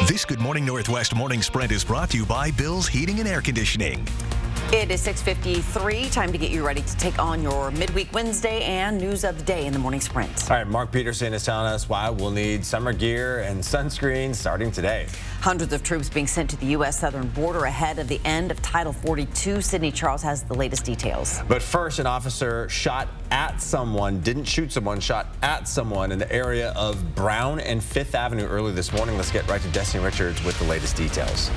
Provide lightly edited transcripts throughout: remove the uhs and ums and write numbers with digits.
This Good Morning Northwest Morning Sprint is brought to you by Bill's Heating and Air Conditioning. It is 6:53. Time to get you ready to take on your midweek Wednesday and news of the day in the morning sprint. All right, Mark Peterson is telling us why we'll need summer gear and sunscreen starting today. Hundreds of troops being sent to the U.S. southern border ahead of the end of Title 42. Sydney Charles has the latest details. But first, an officer shot at someone, didn't shoot someone, shot at someone in the area of Brown and 5th Avenue early this morning. Let's get right to Destiny Richards with the latest details.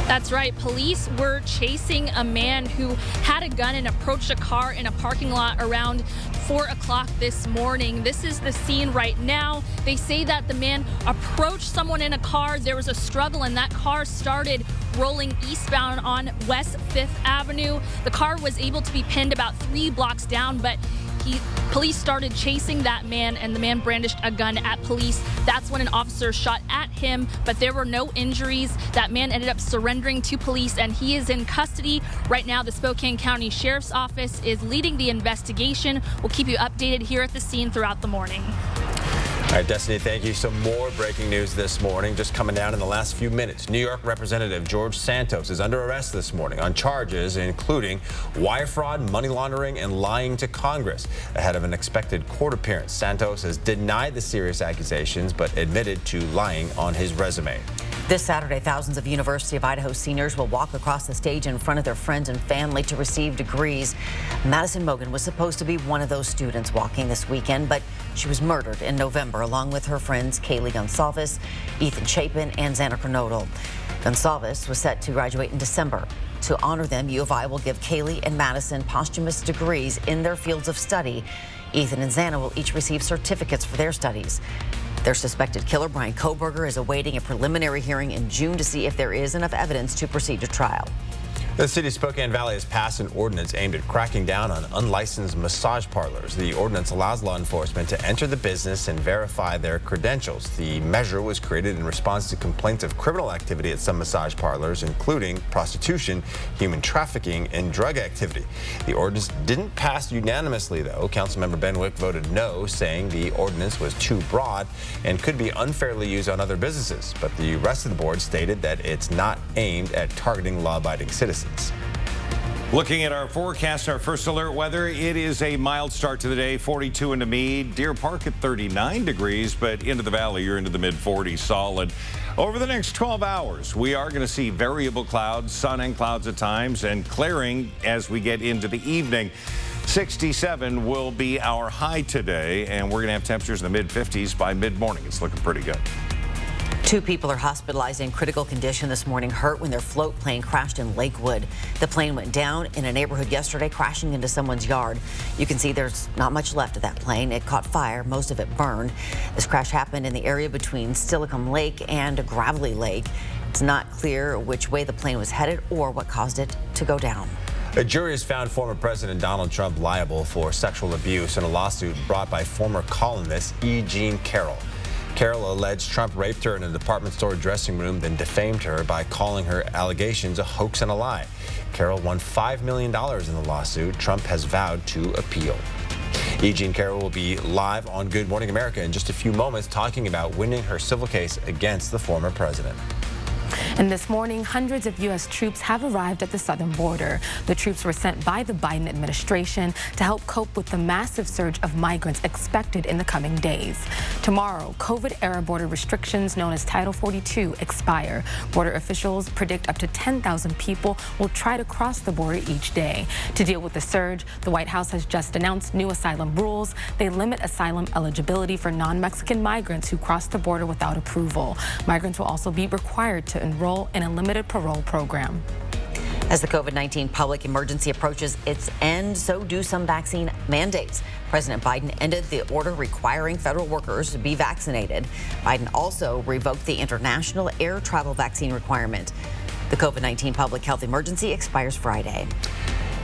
That's right. Police were chasing a man who had a gun and approached a car in a parking lot around 4 o'clock this morning. This is the scene right now. They say that the man approached someone in a car. There was a struggle and that car started rolling eastbound on West 5th Avenue. The car was able to be pinned about 3 blocks down, but police started chasing that man and the man brandished a gun at police. That's when an officer shot at him, but there were no injuries. That man ended up surrendering to police and he is in custody. Right now, the Spokane County Sheriff's Office is leading the investigation. We'll keep you updated here at the scene throughout the morning. All right, Destiny, thank you. Some more breaking news this morning, just coming down in the last few minutes. New York Representative George Santos is under arrest this morning on charges including wire fraud, money laundering, and lying to Congress. Ahead of an expected court appearance, Santos has denied the serious accusations but admitted to lying on his resume. This Saturday, thousands of University of Idaho seniors will walk across the stage in front of their friends and family to receive degrees. Madison Mogen was supposed to be one of those students walking this weekend, but she was murdered in November along with her friends Kaylee Gonsalves, Ethan Chapin, and Xana Kernodle. Gonsalves was set to graduate in December. To honor them, U of I will give Kaylee and Madison posthumous degrees in their fields of study. Ethan and Xana will each receive certificates for their studies. Their suspected killer, Brian Kohberger, is awaiting a preliminary hearing in June to see if there is enough evidence to proceed to trial. The city of Spokane Valley has passed an ordinance aimed at cracking down on unlicensed massage parlors. The ordinance allows law enforcement to enter the business and verify their credentials. The measure was created in response to complaints of criminal activity at some massage parlors, including prostitution, human trafficking, and drug activity. The ordinance didn't pass unanimously, though. Councilmember Ben Wick voted no, saying the ordinance was too broad and could be unfairly used on other businesses. But the rest of the board stated that it's not aimed at targeting law-abiding citizens. Looking at our forecast, our first alert weather, it is a mild start to the day. 42 into Meade, Deer Park at 39 degrees, but into the valley, you're into the mid-40s solid. Over the next 12 hours, we are going to see variable clouds, sun and clouds at times, and clearing as we get into the evening. 67 will be our high today, and we're going to have temperatures in the mid-50s by mid-morning. It's looking pretty good. 2 people are hospitalized in critical condition this morning, hurt when their float plane crashed in Lakewood. The plane went down in a neighborhood yesterday, crashing into someone's yard. You can see there's not much left of that plane. It caught fire, most of it burned. This crash happened in the area between Stillicum Lake and Gravelly Lake. It's not clear which way the plane was headed or what caused it to go down. A jury has found former President Donald Trump liable for sexual abuse in a lawsuit brought by former columnist E. Jean Carroll. Carroll alleged Trump raped her in a department store dressing room, then defamed her by calling her allegations a hoax and a lie. Carroll won $5 million in the lawsuit. Trump has vowed to appeal. E. Jean Carroll will be live on Good Morning America in just a few moments, talking about winning her civil case against the former president. And this morning, hundreds of U.S. troops have arrived at the southern border. The troops were sent by the Biden administration to help cope with the massive surge of migrants expected in the coming days. Tomorrow, COVID-era border restrictions known as Title 42 expire. Border officials predict up to 10,000 people will try to cross the border each day. To deal with the surge, the White House has just announced new asylum rules. They limit asylum eligibility for non-Mexican migrants who cross the border without approval. Migrants will also be required to enroll in a limited parole program. As the COVID-19 public emergency approaches its end, so do some vaccine mandates. President Biden ended the order requiring federal workers to be vaccinated. Biden also revoked the international air travel vaccine requirement. The COVID-19 public health emergency expires Friday.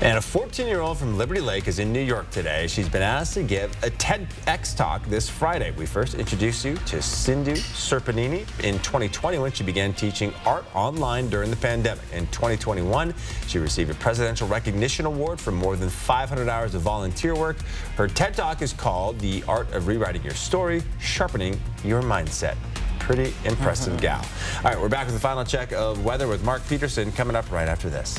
And a 14-year-old from Liberty Lake is in New York today. She's been asked to give a TEDx talk this Friday. We first introduced you to Sindhu Serpanini. In 2020, when she began teaching art online during the pandemic. In 2021, she received a Presidential Recognition Award for more than 500 hours of volunteer work. Her TED Talk is called The Art of Rewriting Your Story, Sharpening Your Mindset. pretty impressive gal. All right, we're back with the final check of weather with Mark Peterson coming up right after this.